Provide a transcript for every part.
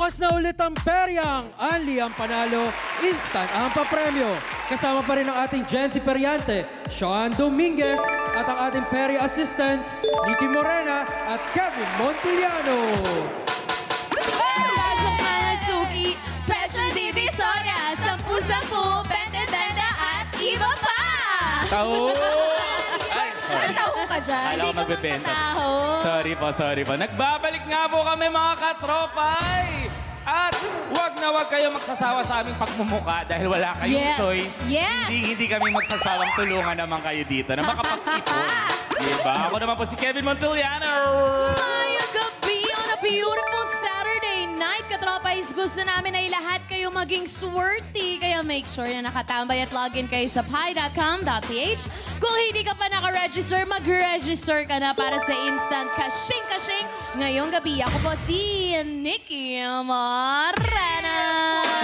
Bukas na ulit ang peryang. Anli ang panalo, instant ang papremyo. Kasama pa rin ang ating Jency Periante, Sean Dominguez, at ang ating Perry assistants, Nikki Morena at Kevin Montiliano. Pasok mga suki, Petro Divisoria, 10-10, 20-20 at iba pa! Taho! Ay, sorry. Taho ka dyan? Kala ko magbebenta. Taho. Sorry po. Nagbabalik nga po kami mga katropay! At wag kayo magsasawa sa aming pagmumuka dahil wala kayong choice. Yes! Hindi kami magsasawang tulungan naman kayo dito na makapag-ipon. Diba? Ako naman po si Kevin Montiliano. Mayang gabi on a beautiful Saturday night, katropais. Gusto namin ay lahat kayo maging swerte. Kaya make sure na nakatambay at login kayo sa pi.com.ph. Kung hindi ka pa nakaregister, mag-register ka na para sa instant kashing-kashing. Ngayong gabi, ako po si Nikki Morena.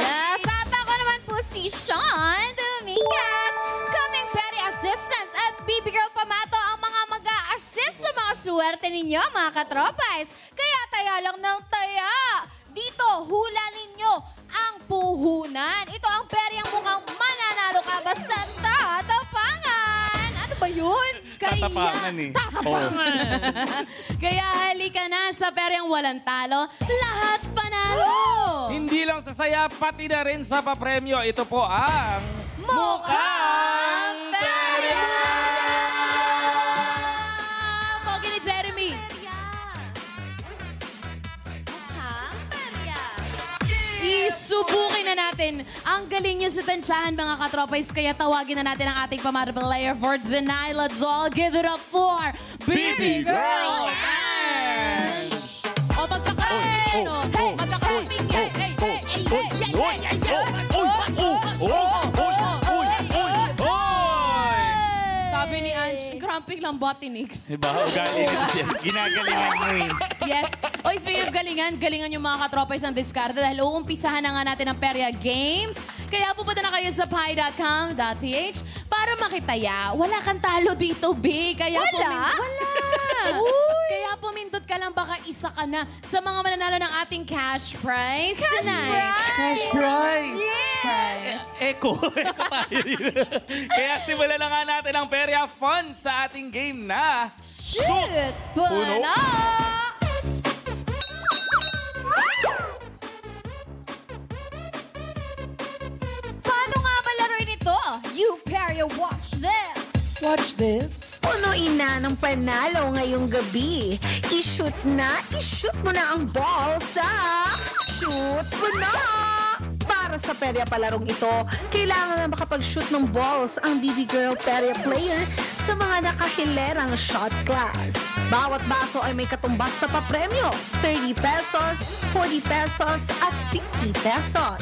Yes, at ako naman po si Sean Dominguez. Kaming Perry Assistants at Baby Girl Pamato ang mga mag-a-assist sa mga swerte ninyo, mga katropais. Kaya taya lang ng taya. Dito, hula ninyo ang puhunan. Ito ang Perry ang mukhang mananalo ka basta tatapangan. Ano ba yun? Tatapangan eh. Tatapangan. Kaya halika na sa Peryang walang talo, lahat panalo! Hindi lang sa saya, pati na rin sa papremyo. Ito po ang Mukhang Perya! Pogi ni Jeremy. Isubukin na natin ang galing niyo sa tansyahan, mga katropais. Kaya tawagin na natin ang ating pamata player for tonight. Let's all give it up for Baby Girl Ange! O, magkakaroon! Magkakaroon! Sabi ni Ange, cramping lang botinix. Diba? Ugali nito siya. Ginagalingan mo eh. Yes. Oy, speaking of galingan yung mga katropais ng diskarte dahil uumpisahan na nga natin ang Perya Games. Kaya pupunta na kayo sa pi.com.ph para makitaya. Wala kang talo dito, B. Kaya Wala? Wala! Kaya pumindot ka lang, baka isa ka na sa mga mananalo ng ating cash prize tonight. Cash prize! Yes! Echo tayo dito. Kaya simulan na nga natin ang Perya Fun sa ating game na Shoot! Puno! Puno! Paano nga ba laruin ito? You Perya, watch this! Watch this. Punuin na ng panalo ngayong gabi. I-shoot mo na ang ball sa Shoot Puno! Para sa Perya palarong ito, kailangan na makapag-shoot ng balls ang BB Girl Perya player sa mga nakahilerang shot class. Bawat baso ay may katumbas na papremyo, 30 pesos, 40 pesos at 50 pesos.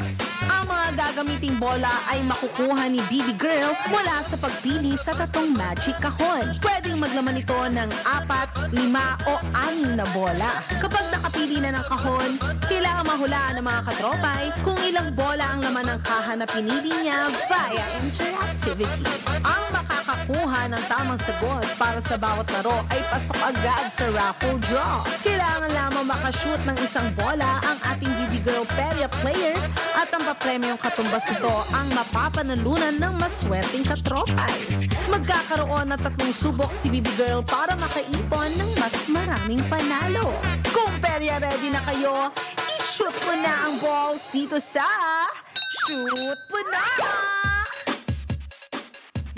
Ang mga gagamiting bola ay makukuha ni BB Girl mula sa pagpili sa tatong magic kahon. Pwedeng maglaman ito ng 4, 5 o 6 na bola. Kapag nakapili na ng kahon, kailangan mahulaan ng mga katropay kung ilang bola ang laman ng kaha na pinili niya via interactivity. Ang makakakuha ng tamang sagot para sa bawat laro ay pasok agad sa raffle draw. Kailangan lamang makashoot ng isang bola ang ating BB Girl Perya player at ang papremyong katumbas nito ang mapapanalunan ng maswerteng katropais. Magkakaroon ng 3 subok si BB Girl para makaipon ng mas maraming panalo. Kung Perya ready na kayo, i-shoot mo na ang balls dito sa Shoot Puno!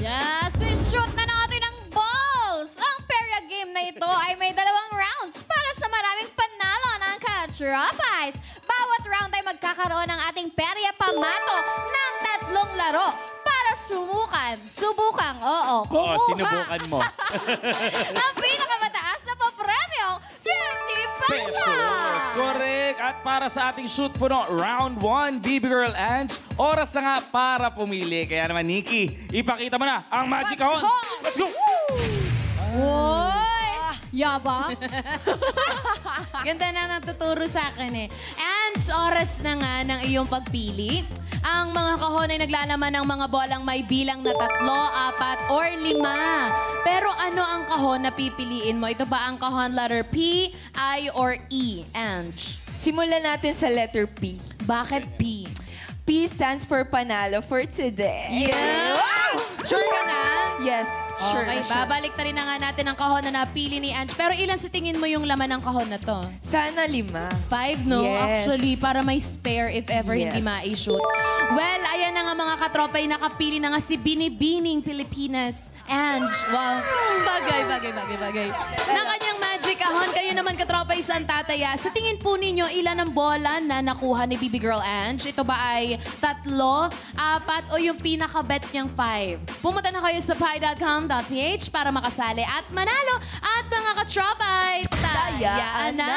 Yes, shoot na natin ang balls! Ang Perya game na ito ay may 2 rounds para sa maraming panalo ng katropais. Bawat round ay magkakaroon ng ating Perya Pamato ng 3 laro para subukan, kumuha sinubukan mo. ang pinakamataas na papremyong 50 pesos! Correct! At para sa ating Shoot Puno, Round 1, BB Girl Ange, oras na nga para pumili. Kaya naman, Nikki, ipakita mo na ang magic kahon. Let's go! Uy! Yabang? Ganda na natuturo sa akin eh. And oras na nga ng iyong pagpili. Ang mga kahon ay naglalaman ng mga bolang may bilang na 3, 4 or 5. Pero ano ang kahon na pipiliin mo? Ito ba ang kahon letter P, I, or E? Ange. Simulan natin sa letter P. Bakit P? P stands for panalo for today. Yeah! Sure ka na? Yes, sure. Okay, na, sure. babalik na rin na nga natin ang kahon na napili ni Ange. Pero ilan sa tingin mo yung laman ng kahon na to? Sana 5. 5, no? Yes. Actually, para may spare if ever Yes. hindi ma-shoot. Well, ayan na nga mga katropa, nakapili na nga si Binibining Pilipinas. Ange, wow. Bagay. Na kanyang magic kahon, kayo naman katropa isang tataya. Sa tingin po ninyo, ilan ang bola na nakuha ni Baby Girl Ange? Ito ba ay 3, 4, o yung pinaka-bet niyang 5? Pumunta na kayo sa pie.com.ph para makasali at manalo. At mga katropa, tayaan na!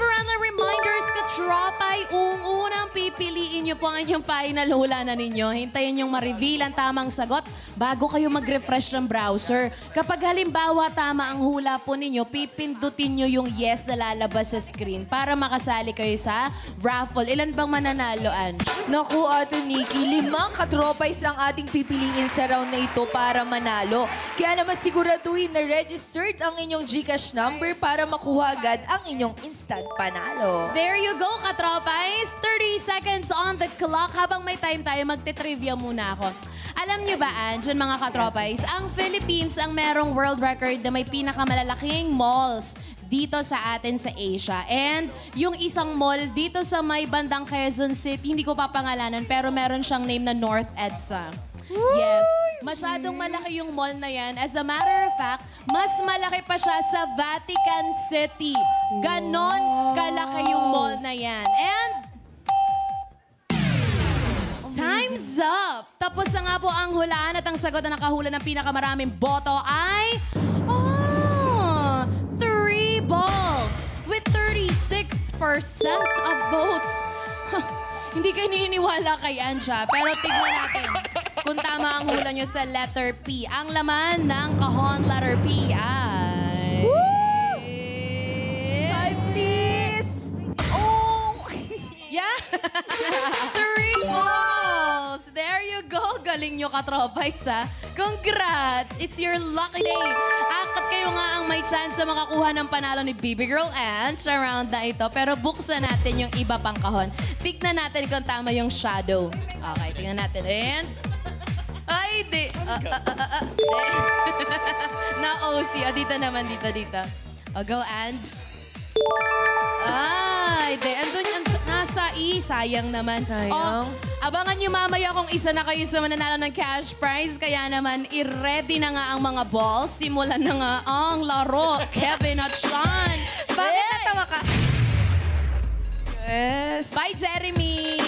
Friendly reminders, katropay, unang pipiliin niyo po ang inyong final hula na ninyo. Hintayin yung ma-reveal ang tamang sagot bago kayo mag-refresh ng browser. Kapag halimbawa tama ang hula po ninyo, pipindutin niyo yung yes na lalabas sa screen para makasali kayo sa raffle. Ilan bang mananalo, Ange? Naku, Ate Nikki, 5 katropays ang ating pipiliin sa round na ito para manalo. Kaya naman siguraduhin na registered ang inyong GCash number para makuha agad ang inyong instant panalo. There you go, katropais. 30 seconds on the clock. Habang may time tayo, magte-trivia muna ako. Alam nyo ba, Ange, mga katropais, ang Philippines ang merong world record na may pinakamalalaking malls dito sa atin sa Asia. And yung isang mall dito sa may bandang Quezon City, hindi ko papangalanan, pero meron siyang name na North EDSA. Yes. Masyadong malaki yung mall na yan. As a matter of fact, mas malaki pa siya sa Vatican City. Ganon kalaki yung mall na yan. And time's up! Tapos na nga po ang hulaan at ang sagot na nakahula ng pinakamaraming boto ay 3 balls with 36% of votes. Hindi kayo naniniwala kay Anja, pero tignan natin kung tama ang hula nyo sa letter P. Ang laman ng kahon letter P ay... 5, please! Oh! Yeah! 3 balls! There you go! Galing nyo, katropais, ha? Congrats! It's your lucky day! Akat kayo nga ang may chance sa makakuha ng panalo ni Baby Girl Ange sa round na ito. Pero buksan natin yung iba pang kahon. Tignan natin kung tama yung shadow. Okay, tignan natin. And... Ay, di. Na-OC. Dito naman, dito. Go, Ange. Ay, di. Andun, nasa E. Sayang naman. Sayang. Abangan nyo mamaya kung isa na kayo sa mananalo ng cash prize. Kaya naman, i-ready na nga ang mga balls. Simulan na nga ang laro. Kevin at Sean. Bakit natawa ka? Yes. Bye, Jeremy.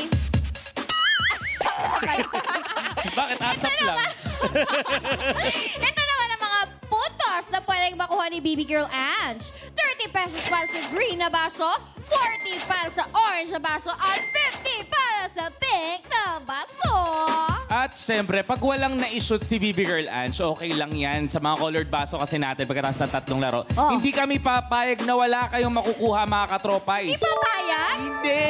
Bakit asap lang? Ito naman ang mga putos na pwedeng makuha ni Baby Girl Ange. 30 pesos para sa green na baso, 40 para sa orange na baso, at 50 para sa pink na baso. At syempre, pag walang na-shoot si Baby Girl Ange, okay lang yan sa mga colored baso kasi natin pagkatapos ng 3 laro. Hindi kami papayag na wala kayong makukuha, mga katropais. Di papayag? Hindi!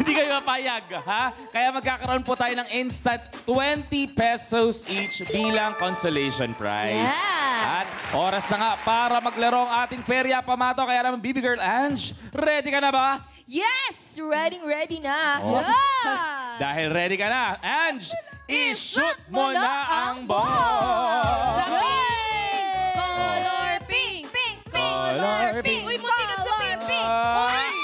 Hindi kayo papayag, ha? Kaya magkakaroon po tayo ng instant 20 pesos each bilang consolation prize. Yeah. At oras na nga para maglaro ang ating perya pamato. Kaya naman, Baby Girl Ange, ready ka na ba? Yes! Ready na. Oh. Yeah! Dahil ready ka na, Ange, i-shoot mo na ang ball! Sa pink! Color pink! Pink! Color pink! Uy, munti ka sa pink! Ay,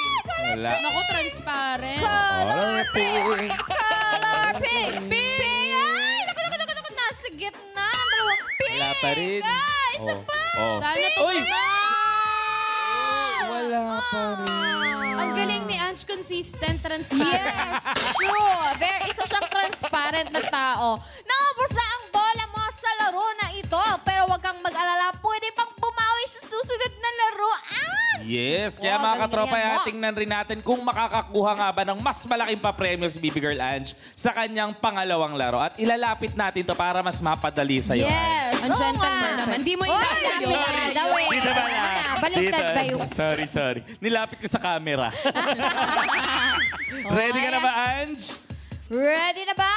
wala. Naku, transparent. Color pink! Color pink! Pink! Ay! Naku! Nasa gitna ng dalawang pink! Wala pa rin. Ay, isa Oh, pa! oh. Sana to Uy! naman! Wala pa rin. Ang galing ni Ange, consistent, transparent. Yes, true. Isa siyang transparent na tao. Naubos na ang bola mo sa laro na ito. Pero huwag kang mag-alala, pwede pang bumawi sa susunod na laro. Yes, kaya Wow, mga galing katropa, yan mo. tingnan rin natin kung makakakuha nga ba ng mas malaking papremyo si Baby Girl Ange sa kanyang pangalawang laro. At ilalapit natin to para mas mapadali sa'yo. Yes. Ang gentleman naman. Di mo ilalayo. Dito ba na? Baliktad ba yung... Sorry. Nilapit ko sa camera. Ready ka na ba, Ange? Ready na ba?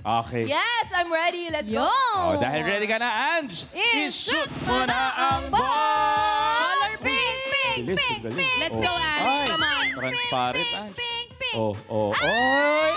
Okay. Yes, I'm ready. Let's go. Oh, dahil ready ka na, Ange, i-shoot mo na ang ball! Color pink, pink, Bilis, pink, ang galing. pink. Let's go, Ange. Ay, Come on. transparent, Ange. Pink, pink. Oh, oh, oh.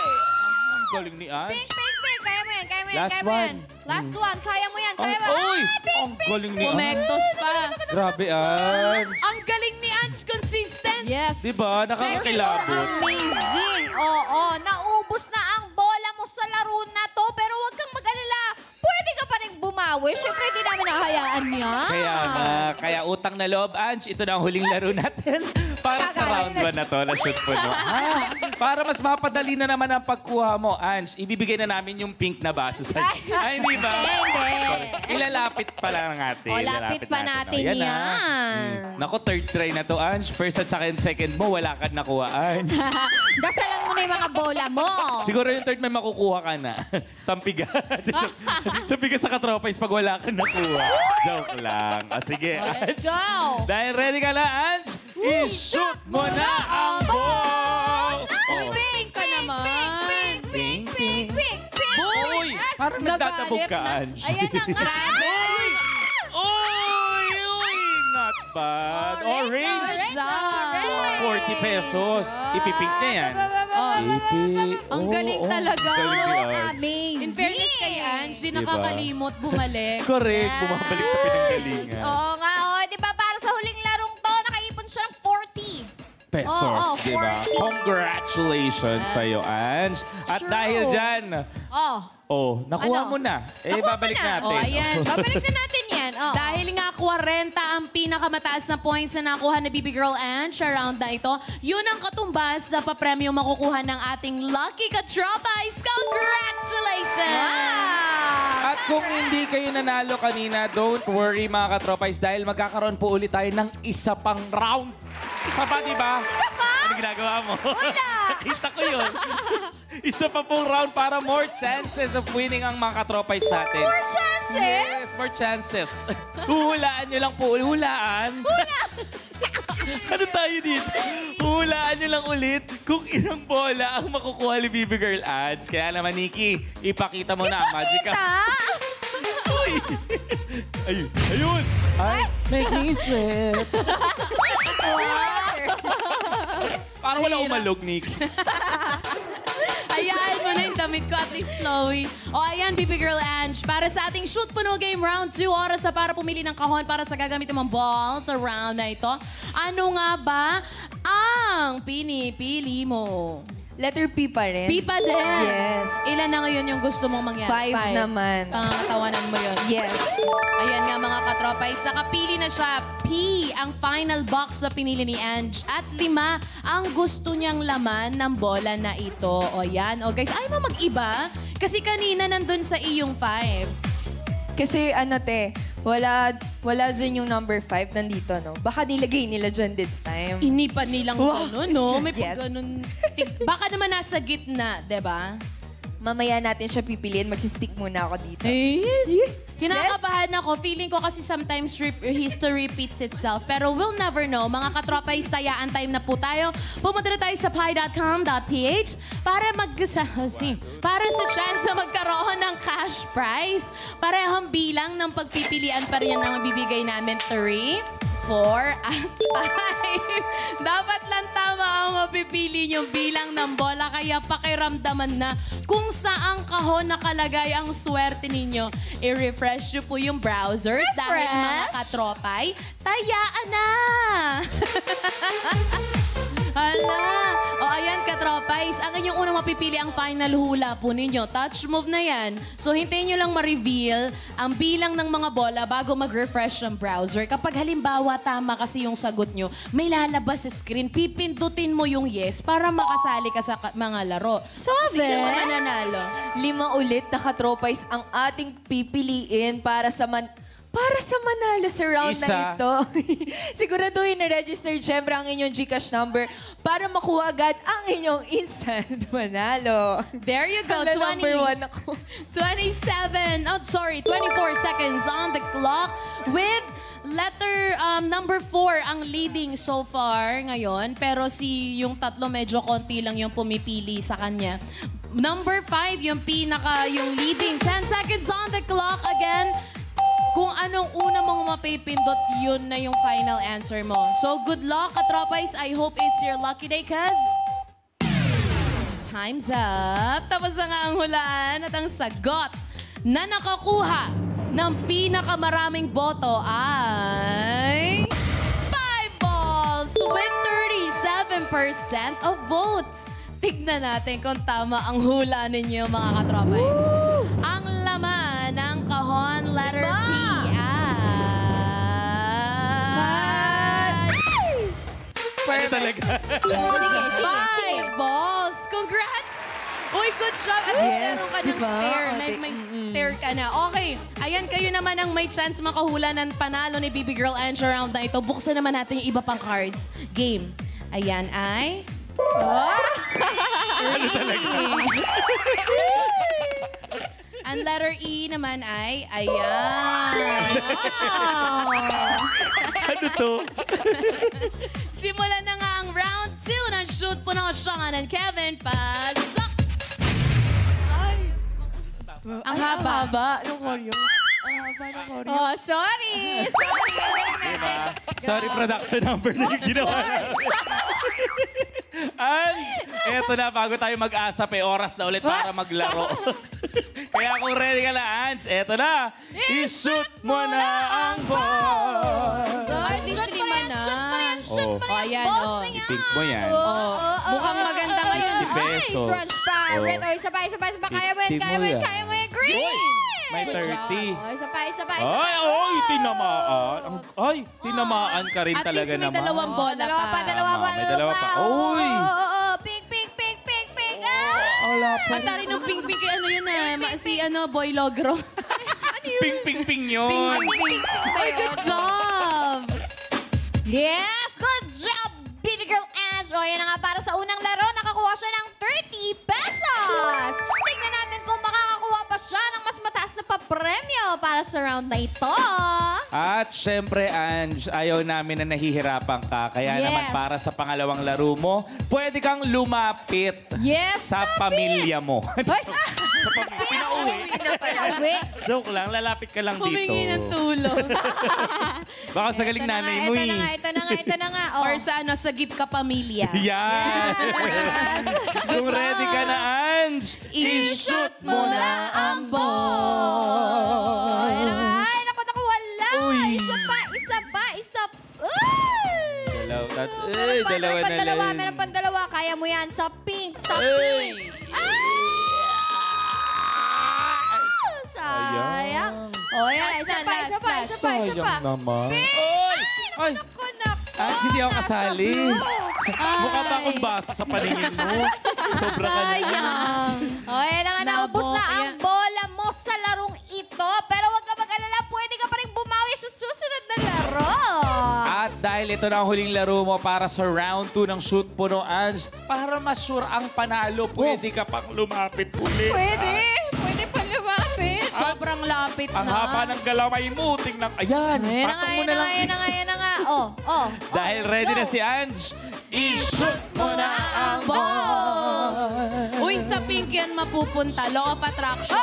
Ang galing ni Ange. Pink, pink, pink. Kaya mo yan, kaya mo yan, Last kaya mo yan. one. Last one. Kaya mo yan, kaya mo. Oy! Pink, Ang galing ni Ange. Pumektos pa. Grabe, Ange. Ang galing ni Ange, consistent. Yes. Diba? Nakakakilabot. Amazing. Oo, naubos na ang bola mo sa laro na to. Pero huwag kang mag-alala. Pwede ka pa rin bumawi. Siyempre, hindi namin nahayaan yan. Kaya nga, kaya utang na loob, Ange, ito na ang huling laro natin. Para sa round 1 na to, na-shoot po, no? Para mas mapadali na naman ang pagkuha mo, Ange, ibibigay na namin yung pink na baso sa Ay, hindi ba? Hindi. Ilalapit pa lang natin. O, lapit pa natin Ayan, yan. Naku, third try na to, Ange. First at second mo, wala ka nakuha, Ange. Dasalan mo na yung mga bola mo. Siguro yung third may makukuha ka na. Sampiga. Sampiga sa katropais pag wala ka nakuha. Joke lang. Sige, Let's Ange. go. Dahil ready ka na, Ange, i-shoot mo na ang balls! Uy, pink ka naman. Pink, pink, pink, pink, pink. Uy! Parang nagdadabog ka, Ange. Ayan na nga. Uy! Uy! Not bad. Orange! 40 pesos. Ipipink niya yan. Ang galing talaga. Galing ni Ange. Amazing. In fairness kay Ange, di Diba? nakakalimot bumalik. Correct. Bumabalik sa pinanggalingan. Oo nga, di ba para sa huling larong to, nakaipon siya ng 40. Pesos, Oo, di ba? 40. Congratulations sa'yo, Ange. At True. dahil dyan, nakuha Ano? mo na. Nakuha mo Babalik na. natin. Oh, ayan. Babalik na natin yan. Oo. Dahil nga 40 ang pinakamataas na points na nakuha ni Baby Girl Ange sa round na ito, yun ang katumbas sa papremyo makukuha ng ating Lucky Katropais. Congratulations! At kung hindi kayo nanalo kanina, don't worry mga katropais dahil magkakaroon po ulit tayo ng isa pang round. Isa pa, di ba? Isa pa? Ano ginagawa mo? Wala! Nakita ko yun. Isa pa pong round para more chances of winning ang mga katropais natin. More chances? Yes, more chances. Huhulaan nyo lang po. Hulaan? Ano tayo dito? Huhulaan nyo lang ulit kung ilang bola ang makukuha ni Baby Girl Ange. Kaya naman, Nikki, ipakita mo na ang magic. Uy! Ayun! Ayun! Ay, make me sweat. Parang wala umalog, Nikki. Ayan mo na yung damit ko, at least flowy. O ayan, Baby Girl Ange, para sa ating Shoot Puno Game Round 2, oras na para pumili ng kahon para sa gagamitin mong ball sa round na ito. Ano nga ba ang pinipili mo? Letter P pa rin. Pipa din. Yes. Ilan na ngayon yung gusto mong mangyari? 5 naman. Pangatawanan mo yun. Yes. Ayan nga mga katropais, nakapili na siya. P ang final box na pinili ni Ange. At 5 ang gusto niyang laman ng bola na ito. O yan. O guys, ayaw mo mag-iba? Kasi kanina nandun sa iyong 5. Kasi wala dyan yung number 5 nandito, no? Baka nilagay nila dyan this time. Inipan nilang gano'n, no? May Yes. pag gano'n. Baka naman nasa gitna, di ba? Mamaya natin siya pipiliin. Magsistick muna ako dito. Yes. Kinakabahan ako. Feeling ko kasi sometimes history repeats itself. Pero we'll never know. Mga katropais, tayaan time na po tayo. Pumunta na tayo sa pi.com.ph para sa chance na magkaroon ng cash prize. Parehong bilang ng pagpipilian pa rin ang mabibigay namin. 3, 4, at 5. Dapat lang tama ang mapipili nyo bilang ng bola. Kaya pakiramdaman na kung saang kahon nakalagay ang swerte ninyo. I-refresh nyo po yung browsers dahil mga katropay, tayaan na! Hala! O ayan, katropais, ang inyong unang mapipili ang final hula po ninyo. Touch move na yan. So hintayin nyo lang ma-reveal ang bilang ng mga bola bago mag-refresh ang browser. Kapag halimbawa tama kasi yung sagot nyo, may lalabas sa screen, pipindutin mo yung yes para makasali ka sa mga laro. Sino mga nanalo? 5 ulit na katropais ang ating pipiliin para sa manalo sa round Isa. na ito. Siguraduhin na register syempre ang inyong GCash number para makuha agad ang inyong instant manalo. There you go. Hala, number 1 ako. 24 seconds on the clock with letter number 4 ang leading so far ngayon. Pero yung tatlo medyo konti lang yung pumipili sa kanya. Number 5, yung leading. 10 seconds on the clock again. Kung anong una mong mapipindot, yun na yung final answer mo. So, good luck, katropais. I hope it's your lucky day, cuz... Time's up. Tapos na nga ang hulaan at ang sagot na nakakuha ng pinakamaraming boto ay... 5 balls with 37% of votes. Tignan natin kung tama ang hula ninyo, mga katropay. Ang laman ng kahon letter P ay... Pwede talaga. 5 balls! Congrats! Uy, good job. At least meron ka ng spare. May spare ka na. Okay. Ayan, kayo naman ang may chance makahula ng panalo ni Bibi Girl Ange round na ito. Buksan naman natin yung iba pang cards. Game. Ayan ay... Ang letter E naman ay... Ayan. Ano to? Simulan na nga ang round 2 ng Shoot Puno, Sean and Kevin. Pasok! Ang haba. Oh, sorry. Sorry, production number na yung ginawa namin. Ange, eto na, bago tayo mag-asap, oras na ulit para maglaro. Kaya kung ready ka na, Ange, eto na. I-shoot mo na ang ball. Shoot mo yan. Ayan, oh. I-pink mo yan. Mukhang maganda ngayon. 50 pesos. Transparent. O, isa pa. Kaya mo yan. Green! May 30. O, isa pa. Ay, tinamaan. Ay, tinamaan ka rin At talaga least may naman. dalawang bola pa. May dalawa pa. Uy! Pink. Ang tari ng pink-pink, ano yun si Boy Logro. Ping yun. Ay, good job! Yes! Good job, Baby Girl Ange! O, yan na nga para sa unang laro. Nakakuha siya ng 30 pesos! Tignan natin kung makakakuha pa siya ng mas mataas na papremyo para sa round na ito. At syempre, Ange, ayaw namin na nahihirapan ka. Kaya Yes. naman para sa pangalawang laro mo, pwede kang lumapit Yes, sa pamilya mo. Pinauwi. Joke lang, lalapit ka lang dito. humingi ng tulong. Baka sa galing nanay mo eh. Ito na nga. Oh. Or sa Gift Ka Pamilya. Yan! Kung ready ka na, Ange, I-shoot mo na ang ball. Ay, naku, wala. Uy. Isa pa. Uy! Dalawa na lang. Meron pang dalawa. Kaya mo yan. Sa pink. Uy. Ay! Sayang. O, yan. Isa pa. Sayang naman. Ay! Ange, hindi ako kasali. Mukha ba akong baso sa paningin mo? Sobra ka na. Sayang. O, yan na nga. Naubos na ang Yan. bola mo sa larong ito. Pero huwag ka mag-alala. Pwede ka pa rin bumawi sa susunod na laro. At dahil ito na ang huling laro mo para sa round 2 ng Shoot Puno, Ange, para ma-sure ang panalo, pwede ka pang lumapit ulit. Pwede pa lumapit. Sobrang lapit Ang na. haba ng galaway mo, tingnan. Ayan, patong mo na lang. Yan na nga. Oh. Dahil ready na si Ange, i-shoot mo na ang ball. Uy, sa pink yan mapupunta. Law of attraction.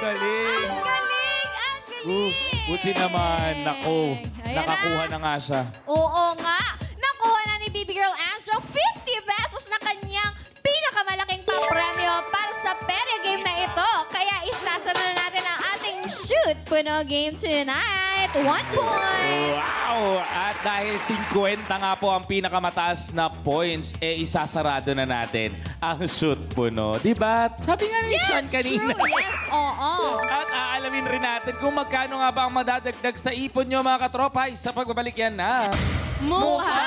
Galing. Ang galing. Buti naman, nako. Ayan Nakakuha na nga siya. Oo nga. Nakuha na ni Baby Girl Ange ang 50 pesos na kanyang pinakamalaking papremyo para sa Perya game na ito. Kaya isasama na natin ang ating Shoot Puno game tonight. 1 point. Wow! At dahil 50 nga po ang pinakamataas na points, isasarado na natin ang Shoot Puno. Diba? Sabi nga ni Sean kanina. True. Yes, oo. At aalamin rin natin kung magkano nga ba ang madadagdag sa ipon nyo, mga katropa. Sa pagbabalik yan na... Muha!